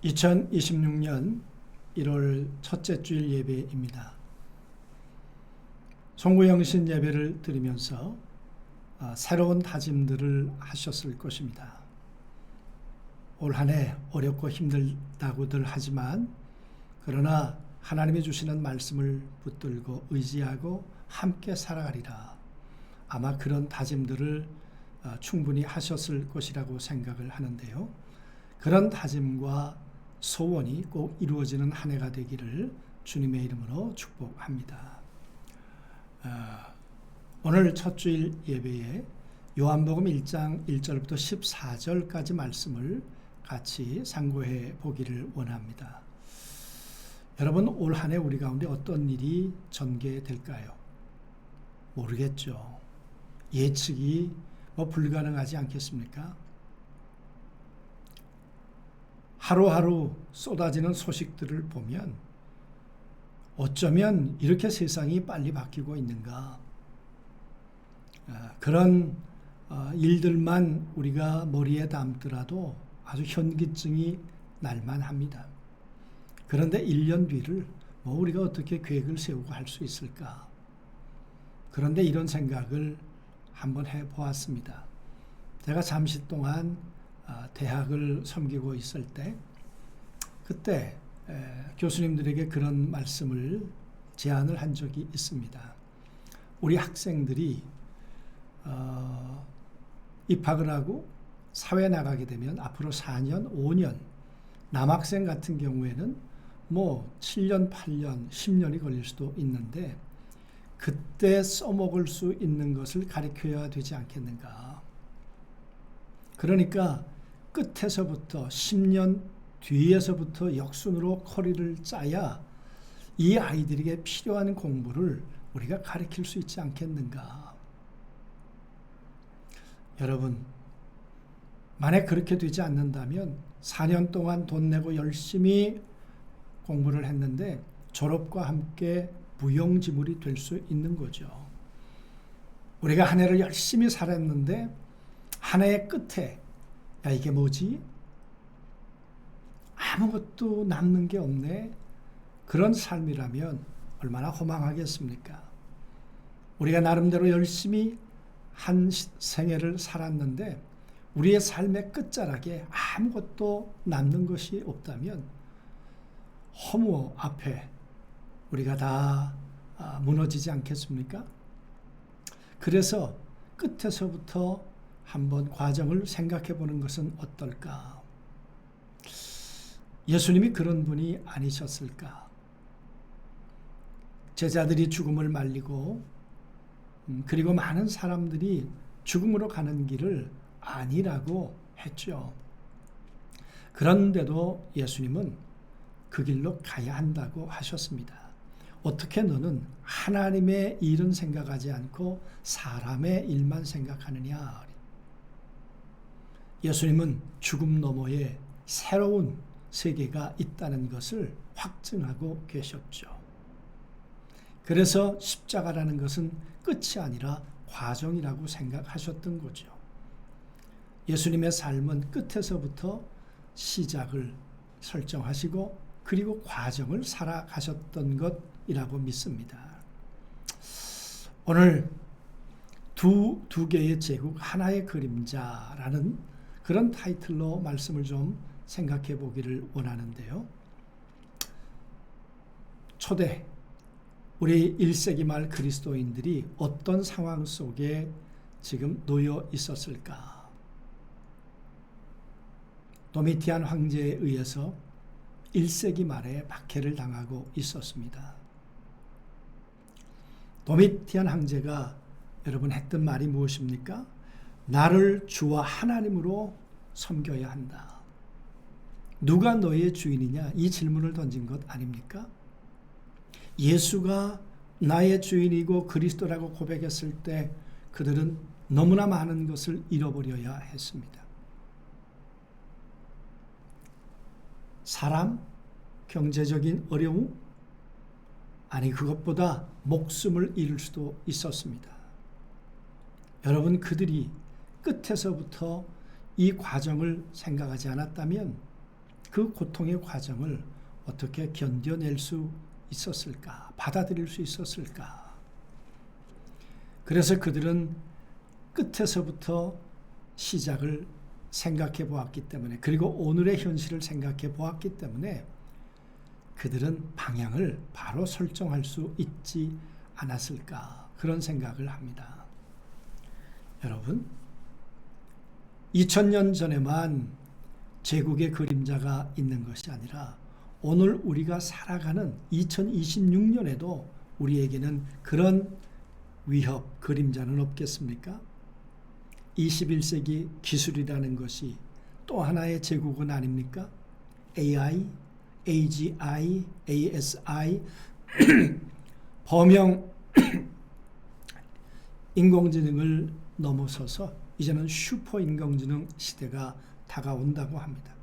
2026년 1월 첫째 주일 예배입니다. 송구영신 예배를 드리면서 새로운 다짐들을 하셨을 것입니다. 올 한 해 어렵고 힘들다고들 하지만 그러나 하나님이 주시는 말씀을 붙들고 의지하고 함께 살아가리라. 아마 그런 다짐들을 충분히 하셨을 것이라고 생각을 하는데요. 그런 다짐과 소원이 꼭 이루어지는 한 해가 되기를 주님의 이름으로 축복합니다. 오늘 첫 주일 예배에 요한복음 1장 1절부터 14절까지 말씀을 같이 상고해 보기를 원합니다. 여러분, 올 한 해 우리 가운데 어떤 일이 전개될까요? 모르겠죠. 예측이 불가능하지 않겠습니까? 하루하루 쏟아지는 소식들을 보면 어쩌면 이렇게 세상이 빨리 바뀌고 있는가? 그런 일들만 우리가 머리에 담더라도 아주 현기증이 날만 합니다. 그런데 1년 뒤를 우리가 어떻게 계획을 세우고 할 수 있을까? 그런데 이런 생각을 한번 해보았습니다. 제가 잠시 동안 대학을 섬기고 있을 때 그때 교수님들에게 그런 말씀을 제안을 한 적이 있습니다. 우리 학생들이 입학을 하고 사회 나가게 되면 앞으로 4년, 5년, 남학생 같은 경우에는 7년, 8년, 10년이 걸릴 수도 있는데 그때 써먹을 수 있는 것을 가르쳐야 되지 않겠는가. 그러니까 끝에서부터 10년 뒤에서부터 역순으로 커리를 짜야 이 아이들에게 필요한 공부를 우리가 가르칠 수 있지 않겠는가. 여러분, 만약 그렇게 되지 않는다면 4년 동안 돈 내고 열심히 공부를 했는데 졸업과 함께 무용지물이 될 수 있는 거죠. 우리가 한 해를 열심히 살았는데 한 해의 끝에 야, 이게 뭐지? 아무것도 남는 게 없네. 그런 삶이라면 얼마나 허망하겠습니까? 우리가 나름대로 열심히 한 생애를 살았는데 우리의 삶의 끝자락에 아무것도 남는 것이 없다면 허무 앞에 우리가 다 무너지지 않겠습니까? 그래서 끝에서부터 한번 과정을 생각해 보는 것은 어떨까? 예수님이 그런 분이 아니셨을까? 제자들이 죽음을 말리고 그리고 많은 사람들이 죽음으로 가는 길을 아니라고 했죠. 그런데도 예수님은 그 길로 가야 한다고 하셨습니다. 어떻게 너는 하나님의 일은 생각하지 않고 사람의 일만 생각하느냐? 예수님은 죽음 너머에 새로운 세계가 있다는 것을 확증하고 계셨죠. 그래서 십자가라는 것은 끝이 아니라 과정이라고 생각하셨던 거죠. 예수님의 삶은 끝에서부터 시작을 설정하시고 그리고 과정을 살아가셨던 것이라고 믿습니다. 오늘 두 개의 제국 하나의 그림자라는 그런 타이틀로 말씀을 좀 생각해 보기를 원하는데요. 초대 우리 1세기 말 그리스도인들이 어떤 상황 속에 지금 놓여 있었을까? 도미티안 황제에 의해서 1세기 말에 박해를 당하고 있었습니다. 도미티안 황제가 여러분 했던 말이 무엇입니까? 나를 주와 하나님으로 섬겨야 한다. 누가 너의 주인이냐? 이 질문을 던진 것 아닙니까? 예수가 나의 주인이고 그리스도라고 고백했을 때 그들은 너무나 많은 것을 잃어버려야 했습니다. 사람, 경제적인 어려움, 아니 그것보다 목숨을 잃을 수도 있었습니다. 여러분, 그들이 끝에서부터 이 과정을 생각하지 않았다면 그 고통의 과정을 어떻게 견뎌낼 수 있었을까? 받아들일 수 있었을까? 그래서 그들은 끝에서부터 시작을 생각해 보았기 때문에, 그리고 오늘의 현실을 생각해 보았기 때문에 그들은 방향을 바로 설정할 수 있지 않았을까, 그런 생각을 합니다. 여러분, 2000년 전에만 제국의 그림자가 있는 것이 아니라 오늘 우리가 살아가는 2026년에도 우리에게는 그런 위협, 그림자는 없겠습니까? 21세기 기술이라는 것이 또 하나의 제국은 아닙니까? AI, AGI, ASI, 범용 인공지능을 넘어서서 이제는 슈퍼 인공지능 시대가 다가온다고 합니다.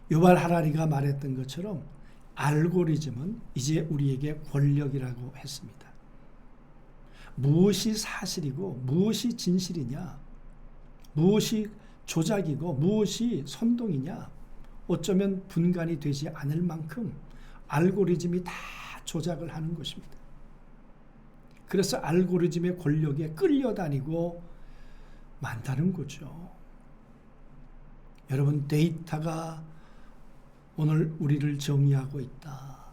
유발 하라리가 말했던 것처럼 알고리즘은 이제 우리에게 권력이라고 했습니다. 무엇이 사실이고 무엇이 진실이냐, 무엇이 조작이고 무엇이 선동이냐, 어쩌면 분간이 되지 않을 만큼 알고리즘이 다 조작을 하는 것입니다. 그래서 알고리즘의 권력에 끌려다니고 만다는 거죠. 여러분, 데이터가 오늘 우리를 정의하고 있다,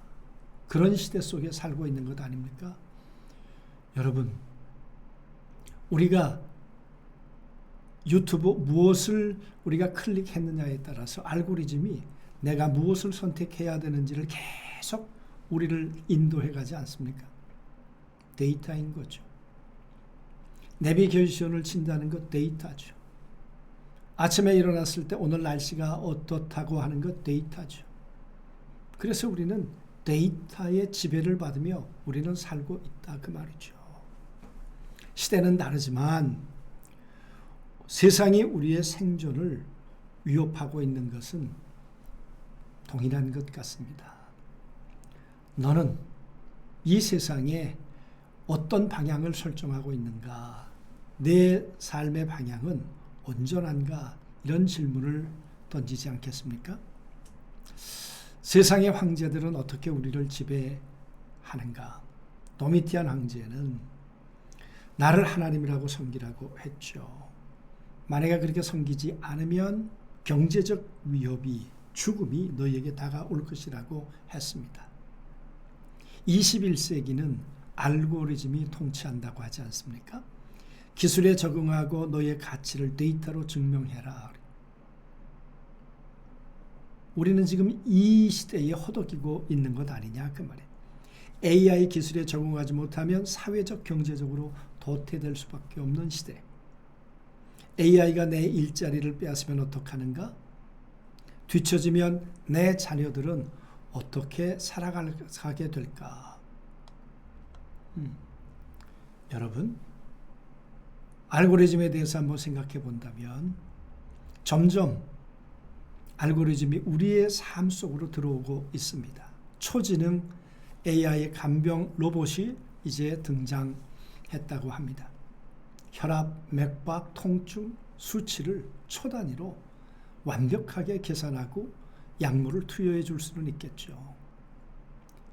그런 시대 속에 살고 있는 것 아닙니까? 여러분, 우리가 유튜브 무엇을 우리가 클릭했느냐에 따라서 알고리즘이 내가 무엇을 선택해야 되는지를 계속 우리를 인도해 가지 않습니까? 데이터인 거죠. 내비게이션을 친다는 것 데이터죠. 아침에 일어났을 때 오늘 날씨가 어떻다고 하는 것 데이터죠. 그래서 우리는 데이터의 지배를 받으며 우리는 살고 있다, 그 말이죠. 시대는 다르지만 세상이 우리의 생존을 위협하고 있는 것은 동일한 것 같습니다. 너는 이 세상에 어떤 방향을 설정하고 있는가? 내 삶의 방향은 온전한가? 이런 질문을 던지지 않겠습니까? 세상의 황제들은 어떻게 우리를 지배하는가? 도미티안 황제는 나를 하나님이라고 섬기라고 했죠. 만약에 그렇게 섬기지 않으면 경제적 위협이, 죽음이 너희에게 다가올 것이라고 했습니다. 21세기는 알고리즘이 통치한다고 하지 않습니까? 기술에 적응하고 너의 가치를 데이터로 증명해라. 우리는 지금 이 시대에 허덕이고 있는 것 아니냐, 그 말이에요. AI 기술에 적응하지 못하면 사회적, 경제적으로 도태될 수밖에 없는 시대. AI가 내 일자리를 빼앗으면 어떡하는가? 뒤처지면 내 자녀들은 어떻게 살아가게 될까? 여러분, 알고리즘에 대해서 한번 생각해 본다면 점점 알고리즘이 우리의 삶 속으로 들어오고 있습니다. 초지능 AI 간병 로봇이 이제 등장했다고 합니다. 혈압, 맥박, 통증, 수치를 초 단위로 완벽하게 계산하고 약물을 투여해 줄 수는 있겠죠.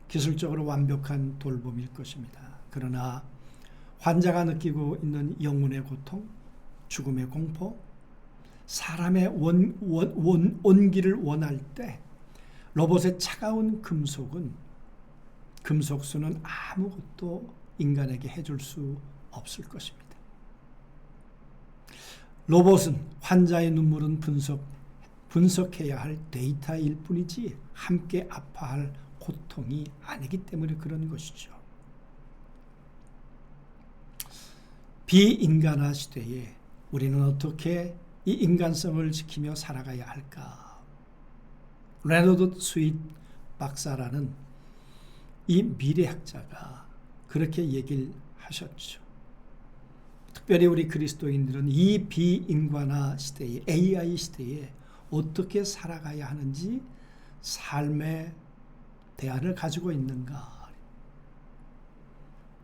기술적으로 완벽한 돌봄일 것입니다. 그러나 환자가 느끼고 있는 영혼의 고통, 죽음의 공포, 사람의 온기를 원할 때 로봇의 차가운 금속수는 아무것도 인간에게 해줄 수 없을 것입니다. 로봇은 환자의 눈물은 분석해야 할 데이터일 뿐이지 함께 아파할 고통이 아니기 때문에 그런 것이죠. 비인간화 시대에 우리는 어떻게 이 인간성을 지키며 살아가야 할까? 레너드 스윗 박사라는 이 미래학자가 그렇게 얘기를 하셨죠. 특별히 우리 그리스도인들은 이 비인간화 시대에, AI 시대에 어떻게 살아가야 하는지 삶의 대안을 가지고 있는가?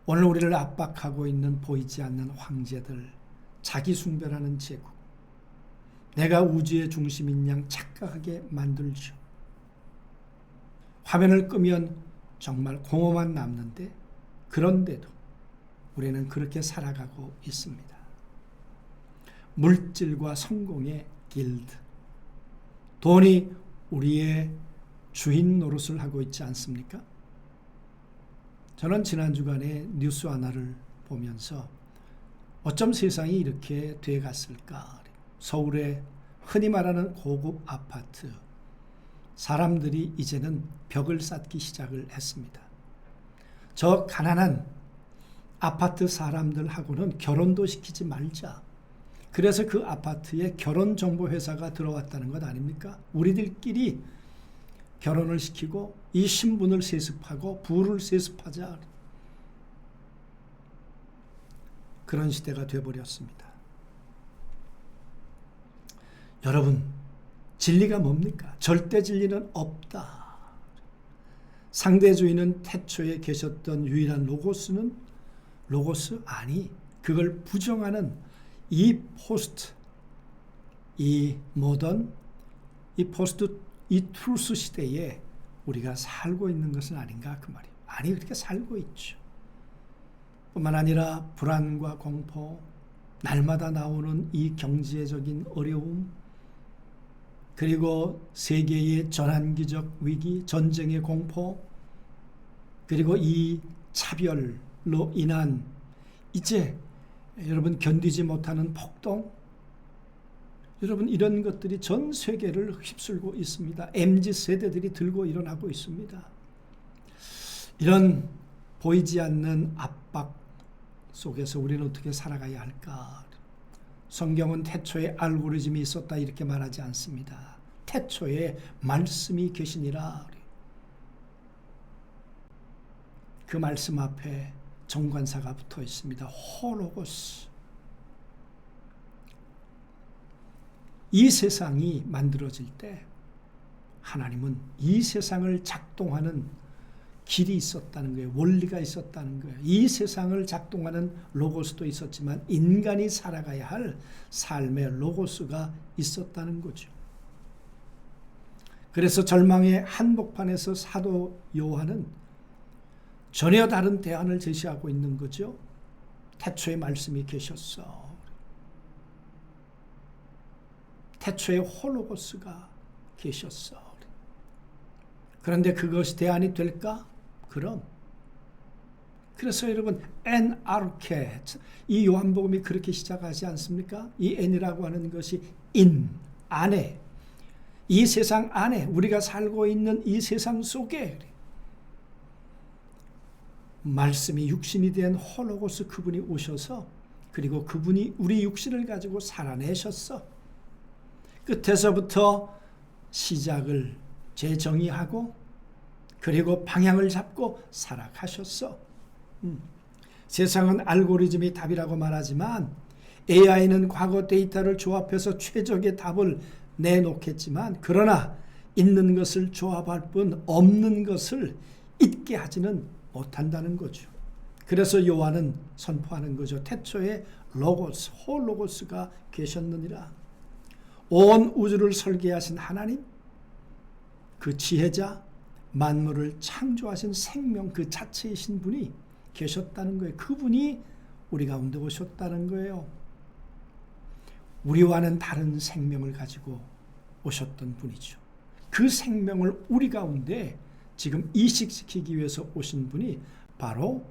오늘 우리를 압박하고 있는 보이지 않는 황제들, 자기 숭배라는 제국, 내가 우주의 중심인 양 착각하게 만들죠. 화면을 끄면 정말 공허만 남는데 그런데도 우리는 그렇게 살아가고 있습니다. 물질과 성공의 길드. 돈이 우리의 주인 노릇을 하고 있지 않습니까? 저는 지난 주간에 뉴스 하나를 보면서 어쩜 세상이 이렇게 돼 갔을까? 서울의 흔히 말하는 고급 아파트. 사람들이 이제는 벽을 쌓기 시작을 했습니다. 저 가난한 아파트 사람들하고는 결혼도 시키지 말자. 그래서 그 아파트에 결혼정보회사가 들어왔다는 것 아닙니까? 우리들끼리 결혼을 시키고 이 신분을 세습하고 부를 세습하자. 그런 시대가 되어버렸습니다. 여러분, 진리가 뭡니까? 절대 진리는 없다. 상대주의는 태초에 계셨던 유일한 로고스는 로고스 아니, 그걸 부정하는 이 포스트, 이 모던, 이 포스트, 이 트루스 시대에 우리가 살고 있는 것은 아닌가 그 말이에요. 아니, 그렇게 살고 있죠. 뿐만 아니라 불안과 공포, 날마다 나오는 이 경제적인 어려움, 그리고 세계의 전환기적 위기, 전쟁의 공포, 그리고 이 차별로 인한 이제 여러분 견디지 못하는 폭동, 여러분 이런 것들이 전 세계를 휩쓸고 있습니다. MZ세대들이 들고 일어나고 있습니다. 이런 보이지 않는 압박 속에서 우리는 어떻게 살아가야 할까? 성경은 태초에 알고리즘이 있었다 이렇게 말하지 않습니다. 태초에 말씀이 계시니라. 그 말씀 앞에 정관사가 붙어 있습니다. 호로고스. 이 세상이 만들어질 때 하나님은 이 세상을 작동하는 길이 있었다는 거예요. 원리가 있었다는 거예요. 이 세상을 작동하는 로고스도 있었지만 인간이 살아가야 할 삶의 로고스가 있었다는 거죠. 그래서 절망의 한복판에서 사도 요한은 전혀 다른 대안을 제시하고 있는 거죠. 태초에 말씀이 계셨어. 태초에 홀로고스가 계셨어. 그런데 그것이 대안이 될까? 그럼. 그래서 여러분 엔아르케, 이 요한복음이 그렇게 시작하지 않습니까? 이 N이라고 하는 것이 인, 안에, 이 세상 안에, 우리가 살고 있는 이 세상 속에 말씀이 육신이 된 홀로고스 그분이 오셔서, 그리고 그분이 우리 육신을 가지고 살아내셨어. 끝에서부터 시작을 재정의하고 그리고 방향을 잡고 살아가셨어. 세상은 알고리즘이 답이라고 말하지만 AI는 과거 데이터를 조합해서 최적의 답을 내놓겠지만, 그러나 있는 것을 조합할 뿐 없는 것을 잊게 하지는 못한다는 거죠. 그래서 요한은 선포하는 거죠. 태초에 로고스, 홀로고스가 계셨느니라. 온 우주를 설계하신 하나님, 그 지혜자, 만물을 창조하신 생명 그 자체이신 분이 계셨다는 거예요. 그분이 우리 가운데 오셨다는 거예요. 우리와는 다른 생명을 가지고 오셨던 분이죠. 그 생명을 우리 가운데 지금 이식시키기 위해서 오신 분이 바로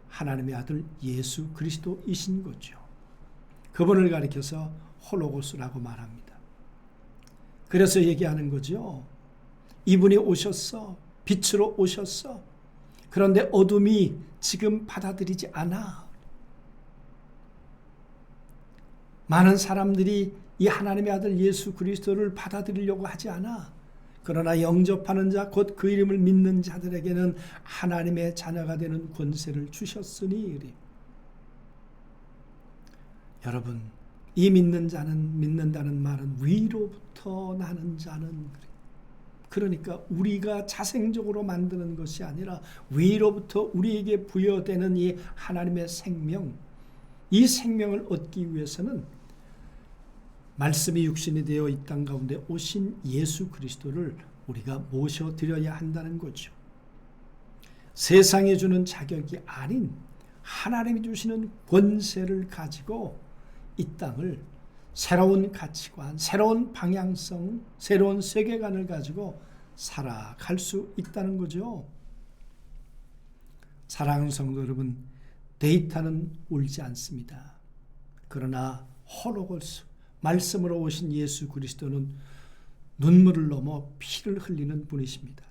하나님의 아들 예수 그리스도이신 거죠. 그분을 가리켜서 홀로고스라고 말합니다. 그래서 얘기하는 거죠. 이분이 오셨어. 빛으로 오셨어. 그런데 어둠이 지금 받아들이지 않아. 많은 사람들이 이 하나님의 아들 예수 그리스도를 받아들이려고 하지 않아. 그러나 영접하는 자, 곧 그 이름을 믿는 자들에게는 하나님의 자녀가 되는 권세를 주셨으니. 여러분, 이 믿는 자는, 믿는다는 말은 위로부터 나는 자는, 그러니까 우리가 자생적으로 만드는 것이 아니라 위로부터 우리에게 부여되는 이 하나님의 생명, 이 생명을 얻기 위해서는 말씀이 육신이 되어 이 땅 가운데 오신 예수 그리스도를 우리가 모셔드려야 한다는 거죠. 세상에 주는 자격이 아닌 하나님이 주시는 권세를 가지고 이 땅을 새로운 가치관, 새로운 방향성, 새로운 세계관을 가지고 살아갈 수 있다는 거죠. 사랑하는 성도 여러분, 데이터는 울지 않습니다. 그러나 홀로고스, 말씀으로 오신 예수 그리스도는 눈물을 넘어 피를 흘리는 분이십니다.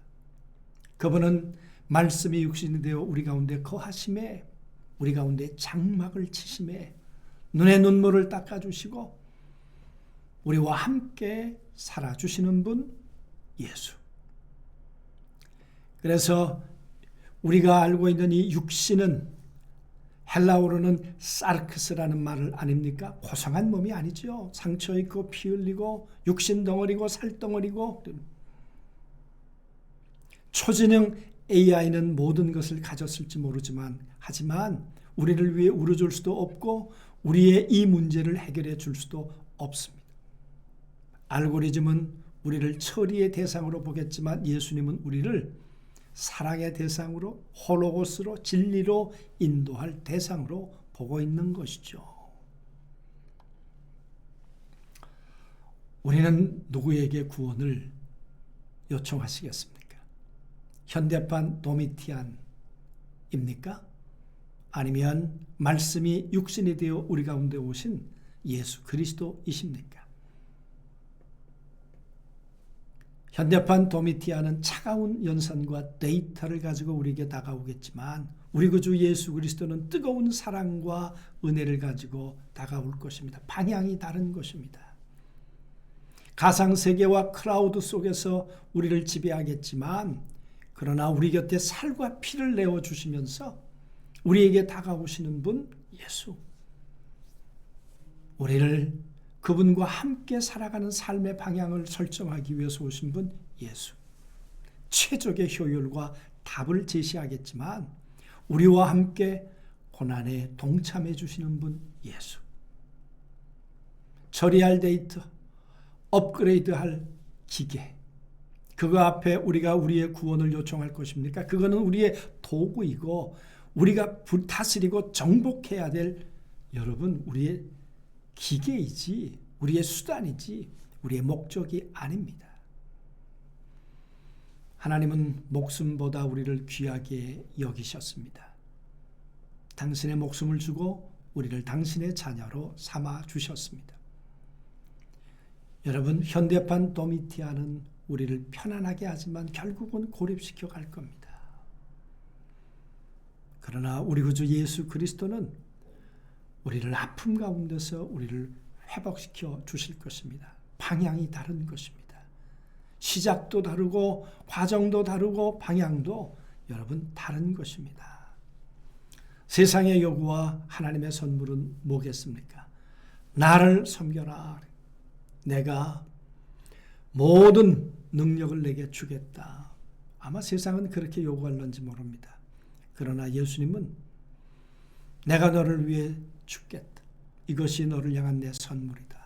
그분은 말씀이 육신이 되어 우리 가운데 거하심에, 우리 가운데 장막을 치심에 눈의 눈물을 닦아주시고 우리와 함께 살아주시는 분 예수. 그래서 우리가 알고 있는 이 육신은 헬라어로는 사르크스라는 말을 아닙니까? 고상한 몸이 아니죠. 상처 있고 피 흘리고 육신 덩어리고 살 덩어리고. 초지능 AI는 모든 것을 가졌을지 모르지만 하지만 우리를 위해 울어줄 수도 없고 우리의 이 문제를 해결해 줄 수도 없습니다. 알고리즘은 우리를 처리의 대상으로 보겠지만 예수님은 우리를 사랑의 대상으로, 홀로고스로, 진리로 인도할 대상으로 보고 있는 것이죠. 우리는 누구에게 구원을 요청하시겠습니까? 현대판 도미티안입니까? 아니면 말씀이 육신이 되어 우리 가운데 오신 예수 그리스도이십니까? 현대판 도미티안은 차가운 연산과 데이터를 가지고 우리에게 다가오겠지만 우리 구주 예수 그리스도는 뜨거운 사랑과 은혜를 가지고 다가올 것입니다. 방향이 다른 것입니다. 가상세계와 크라우드 속에서 우리를 지배하겠지만 그러나 우리 곁에 살과 피를 내어주시면서 우리에게 다가오시는 분 예수. 우리를 그분과 함께 살아가는 삶의 방향을 설정하기 위해서 오신 분 예수. 최적의 효율과 답을 제시하겠지만 우리와 함께 고난에 동참해 주시는 분 예수. 처리할 데이터, 업그레이드할 기계, 그거 앞에 우리가 우리의 구원을 요청할 것입니까? 그거는 우리의 도구이고 우리가 다스리고 정복해야 될 여러분 우리의 기계이지 우리의 수단이지 우리의 목적이 아닙니다. 하나님은 목숨보다 우리를 귀하게 여기셨습니다. 당신의 목숨을 주고 우리를 당신의 자녀로 삼아 주셨습니다. 여러분, 현대판 도미티안은 우리를 편안하게 하지만 결국은 고립시켜 갈 겁니다. 그러나 우리 구주 예수 그리스도는 우리를 아픔 가운데서 우리를 회복시켜 주실 것입니다. 방향이 다른 것입니다. 시작도 다르고 과정도 다르고 방향도 여러분 다른 것입니다. 세상의 요구와 하나님의 선물은 뭐겠습니까? 나를 섬겨라. 내가 모든 능력을 내게 주겠다. 아마 세상은 그렇게 요구할는지 모릅니다. 그러나 예수님은 내가 너를 위해 죽겠다. 이것이 너를 향한 내 선물이다.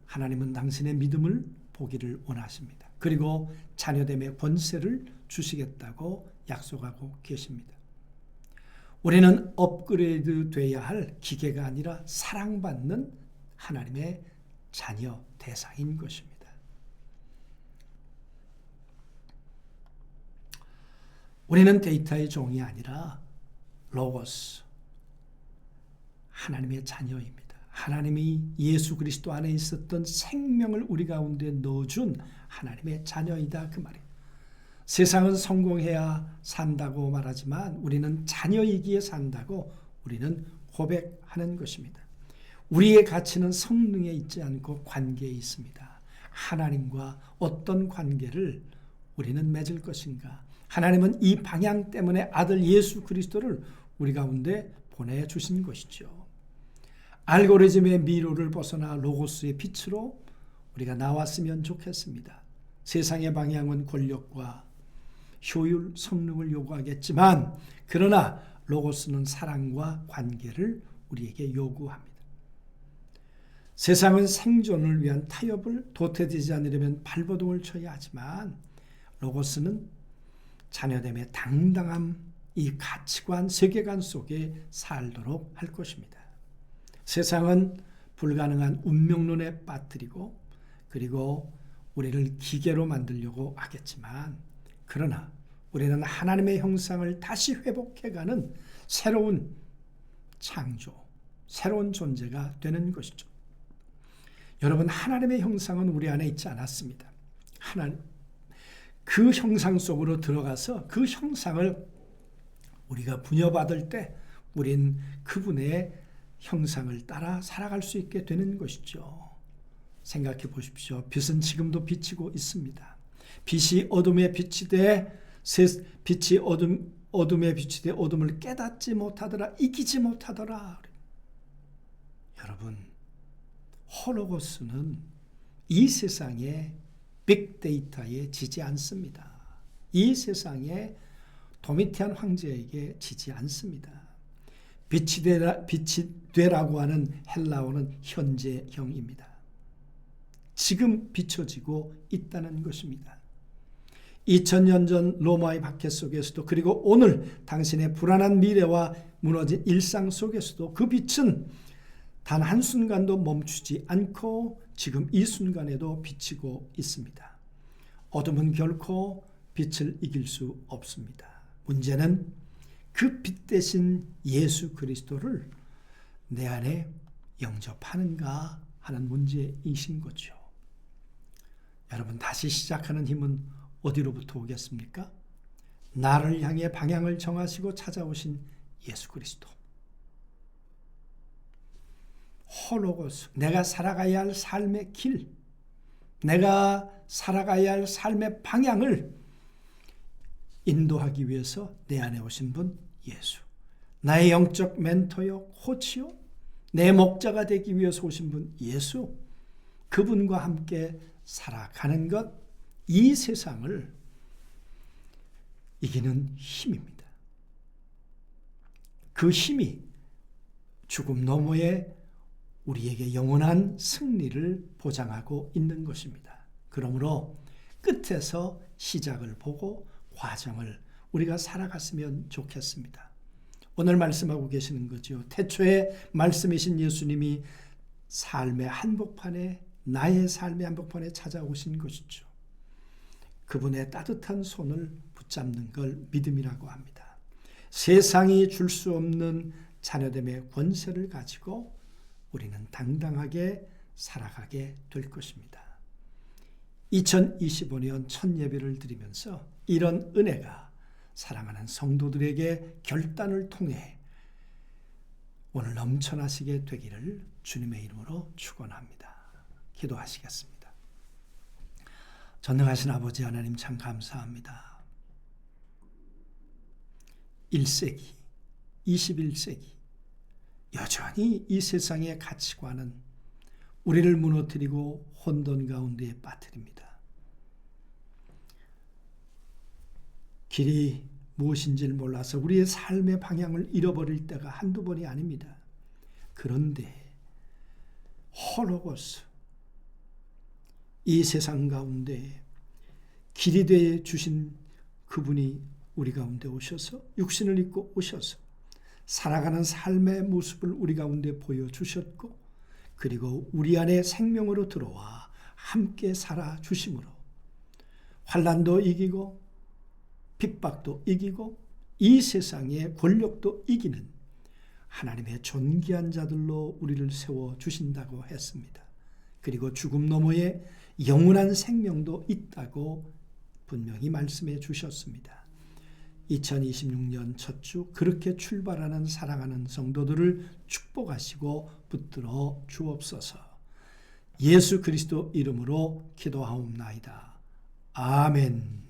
하나님은 당신의 믿음을 보기를 원하십니다. 그리고 자녀됨의 권세를 주시겠다고 약속하고 계십니다. 우리는 업그레이드 돼야 할 기계가 아니라 사랑받는 하나님의 자녀 대상인 것입니다. 우리는 데이터의 종이 아니라 로고스, 하나님의 자녀입니다. 하나님이 예수 그리스도 안에 있었던 생명을 우리 가운데 넣어준 하나님의 자녀이다 그 말이에요. 세상은 성공해야 산다고 말하지만 우리는 자녀이기에 산다고 우리는 고백하는 것입니다. 우리의 가치는 성능에 있지 않고 관계에 있습니다. 하나님과 어떤 관계를 우리는 맺을 것인가? 하나님은 이 방향 때문에 아들 예수 그리스도를 우리 가운데 보내주신 것이죠. 알고리즘의 미로를 벗어나 로고스의 빛으로 우리가 나왔으면 좋겠습니다. 세상의 방향은 권력과 효율, 성능을 요구하겠지만 그러나 로고스는 사랑과 관계를 우리에게 요구합니다. 세상은 생존을 위한 타협을 도태되지 않으려면 발버둥을 쳐야 하지만 로고스는 자녀됨의 당당함, 이 가치관, 세계관 속에 살도록 할 것입니다. 세상은 불가능한 운명론에 빠뜨리고 그리고 우리를 기계로 만들려고 하겠지만 그러나 우리는 하나님의 형상을 다시 회복해가는 새로운 창조, 새로운 존재가 되는 것이죠. 여러분, 하나님의 형상은 우리 안에 있지 않았습니다. 하나님, 그 형상 속으로 들어가서 그 형상을 우리가 부여받을 때 우린 그분의 형상을 따라 살아갈 수 있게 되는 것이죠. 생각해 보십시오. 빛은 지금도 비치고 있습니다. 빛이 어둠에 빛이 돼 빛이 어둠에 빛이 돼 어둠을 깨닫지 못하더라, 이기지 못하더라. 여러분, 홀로고스는 이 세상의 빅데이터에 지지 않습니다. 이 세상의 도미티안 황제에게 지지 않습니다. 빛이 되라고 하는 헬라어는 현재형입니다. 지금 비춰지고 있다는 것입니다. 2000년 전 로마의 박해 속에서도 그리고 오늘 당신의 불안한 미래와 무너진 일상 속에서도 그 빛은 단 한순간도 멈추지 않고 지금 이 순간에도 비치고 있습니다. 어둠은 결코 빛을 이길 수 없습니다. 문제는 그 빛 대신 예수 그리스도를 내 안에 영접하는가 하는 문제이신 거죠. 여러분, 다시 시작하는 힘은 어디로부터 오겠습니까? 나를 향해 방향을 정하시고 찾아오신 예수 그리스도. 홀로고스, 내가 살아가야 할 삶의 길, 내가 살아가야 할 삶의 방향을 인도하기 위해서 내 안에 오신 분 예수. 나의 영적 멘토요, 코치요, 내 목자가 되기 위해서 오신 분 예수. 그분과 함께 살아가는 것, 이 세상을 이기는 힘입니다. 그 힘이 죽음 너머에 우리에게 영원한 승리를 보장하고 있는 것입니다. 그러므로 끝에서 시작을 보고 과정을 우리가 살아갔으면 좋겠습니다. 오늘 말씀하고 계시는 거죠. 태초에 말씀이신 예수님이 삶의 한복판에, 나의 삶의 한복판에 찾아오신 것이죠. 그분의 따뜻한 손을 붙잡는 걸 믿음이라고 합니다. 세상이 줄 수 없는 자녀됨의 권세를 가지고 우리는 당당하게 살아가게 될 것입니다. 2025년 첫 예배를 드리면서 이런 은혜가 사랑하는 성도들에게 결단을 통해 오늘 넘쳐나시게 되기를 주님의 이름으로 축원합니다. 기도하시겠습니다. 전능하신 아버지 하나님, 참 감사합니다. 1세기, 21세기 여전히 이 세상의 가치관은 우리를 무너뜨리고 혼돈 가운데에 빠뜨립니다. 길이 무엇인지를 몰라서 우리의 삶의 방향을 잃어버릴 때가 한두 번이 아닙니다. 그런데 홀로고스, 이 세상 가운데 길이 되어 주신 그분이 우리 가운데 오셔서 육신을 입고 오셔서 살아가는 삶의 모습을 우리 가운데 보여주셨고 그리고 우리 안에 생명으로 들어와 함께 살아주심으로 환난도 이기고 핍박도 이기고 이 세상의 권력도 이기는 하나님의 존귀한 자들로 우리를 세워주신다고 했습니다. 그리고 죽음 너머에 영원한 생명도 있다고 분명히 말씀해 주셨습니다. 2026년 첫 주 그렇게 출발하는 사랑하는 성도들을 축복하시고 붙들어 주옵소서. 예수 그리스도 이름으로 기도하옵나이다. 아멘.